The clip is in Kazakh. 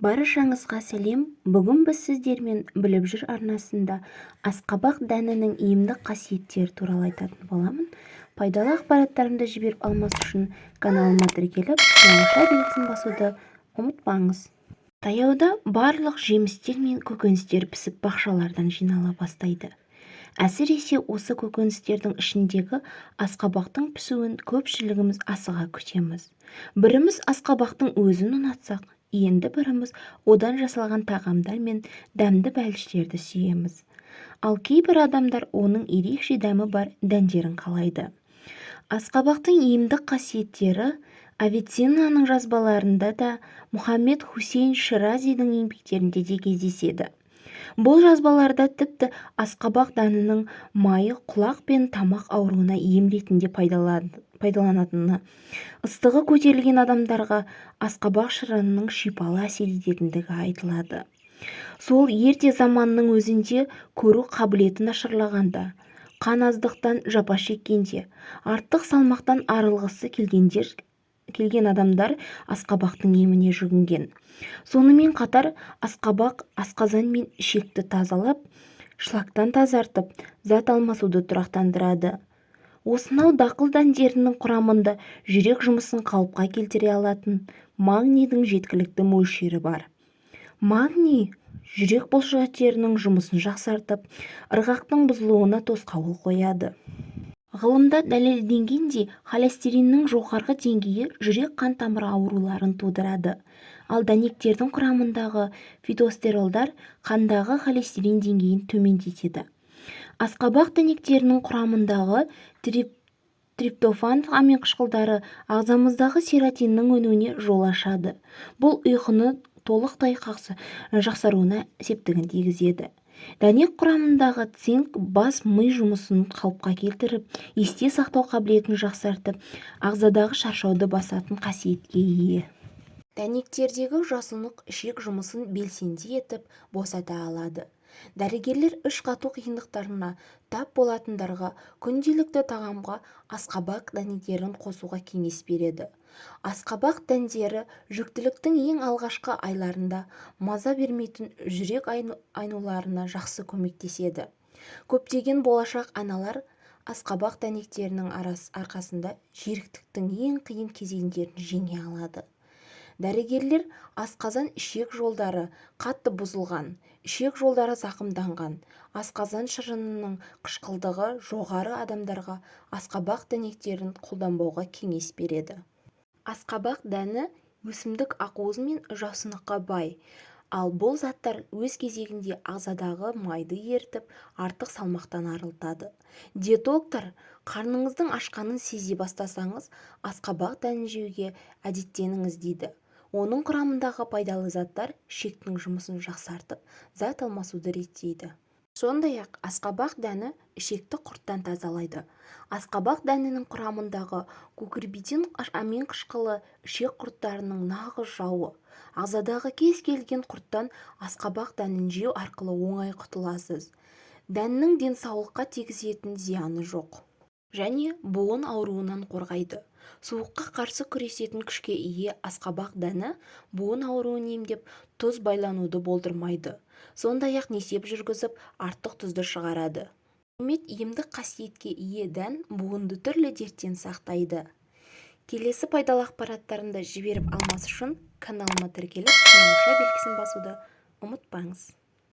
Баршаңызға сәлем. Бүгін біз сіздермен біліп жүр арнасында асқабақ дәнінің емдік қасиеттері туралы айтатын боламын. Пайдалы ақпараттарымды жіберіп алмас үшін каналыма тіркеліп, тамаша белгісін басуды ұмытпаңыз. Таяуда барлық жемістер мен көкөністер пісіп бақшалардан жинала бастайды. Әсіресе осы көкөністердің ішіндегі асқабақтың пісуін көпшілігіміз асыға күтеміз. Біріміз асқабақтың өзін ұнатсақ, енді біріміз одан жасалған тағамдар мен дәмді бәліштерді сүйеміз. Ал кейбір адамдар оның ерекше дәмі бар дәндерін қалайды. Асқабақтың емдік қасиеттері Авиценнаның жазбаларында да, Мұхаммед Хусейн Ширазидің еңбектерінде де кездеседі. Бұл жазбаларда тіпті асқабақ дәнінің майы құлақ пен тамақ ауруына ем ретінде пайдаланатыны, ыстығы көтерілген адамдарға асқабақ шырынының шипалы әсер ететіндігі айтылады. Сол ерте заманның өзінде көру қабілеті нашарлағанда, қан аздықтан жапа шеккенде, артық салмақтан арылғысы келген адамдар асқабақтың еміне жүгінген. Сонымен қатар асқабақ асқазан мен ішекті тазалап, шлактан тазартып, зат алмасуды тұрақтандырады. Осынау дақыл дәндерінің құрамында жүрек жұмысын қалыпқа келтіре алатын магнийдің жеткілікті мөлшері бар. Магний жүрек бұлшықеттерінің жұмысын жақсартып, ырғақтың бұзылуына тосқауыл қояды. Ғылымда дәлелденгендей, холестериннің жоғарғы деңгейі жүрек қан тамыры ауруларын тудырады. Ал дәнектердің құрамындағы фитостеролдар қандағы холестерин деңгейін төмендетеді. Асқабақ дәнектерінің құрамындағы триптофан аминқышқылдары ағзамыздағы серотиннің өнуіне жол ашады. Бұл ұйқыны толықтай жақсаруына септігін тигізеді. Дәнек құрамындағы цинк бас ми жұмысын қалыпқа келтіріп, есте сақтау қабілетін жақсартып, ағзадағы шаршауды басатын қасиетке ие. Дәнектердегі жасұнық ішек жұмысын белсенді етіп, босата алады. Дәрігерлер іш қату қиындықтарына тап болатындарға күнделікті тағамға асқабақ дәнектерін қосуға кеңес береді. Асқабақ дәндері жүктіліктің ең алғашқы айларында маза бермейтін жүрек айнуларына жақсы көмектеседі. Көптеген болашақ аналар асқабақ дәнектерінің арқасында жеріктіктің ең қиын кезеңдерін жеңе алады. Дәрігерлер асқазан ішек жолдары қатты бұзылған, ішек жолдары зақымданған, асқазан шырынының қышқылдығы жоғары адамдарға асқабақ дәнектерін қолданбауға кеңес береді. Асқабақ дәні өсімдік ақуызы мен жасұныққа бай, ал бұл заттар өз кезегінде ағзадағы майды ерітіп, артық салмақтан арылтады. Диетологтар қарныңыздың ашқанын сезе бастасаңыз, асқабақ дәнін жеуге әдеттеніңіз дейді. Оның құрамындағы пайдалы заттар ішектің жұмысын жақсартып, зат алмасуды реттейді. Сондай-ақ асқабақ дәні ішекті құрттан тазалайды. Асқабақ дәнінің құрамындағы кукурбитин аминқышқылы ішек құрттарының нағыз жауы. Ағзадағы кез келген құрттан асқабақ дәнін жеу арқылы оңай құтыласыз. Дәннің денсаулыққа тигізетін зияны жоқ. Және буын ауруынан қорғайды. Суыққа қарсы күресетін күшке ие асқабақ дәні буын ауруын емдеп, тұз байлануды болдырмайды. Сондай-ақ несеп жүргізіп, артық тұзды шығарады. Емдік қасиетке ие дән буынды түрлі дерттен сақтайды. Келесі пайдалы ақпараттарымды жіберіп алмас үшін каналыма тіркеліп, тамаша белгісін басуды ұмытпаңыз.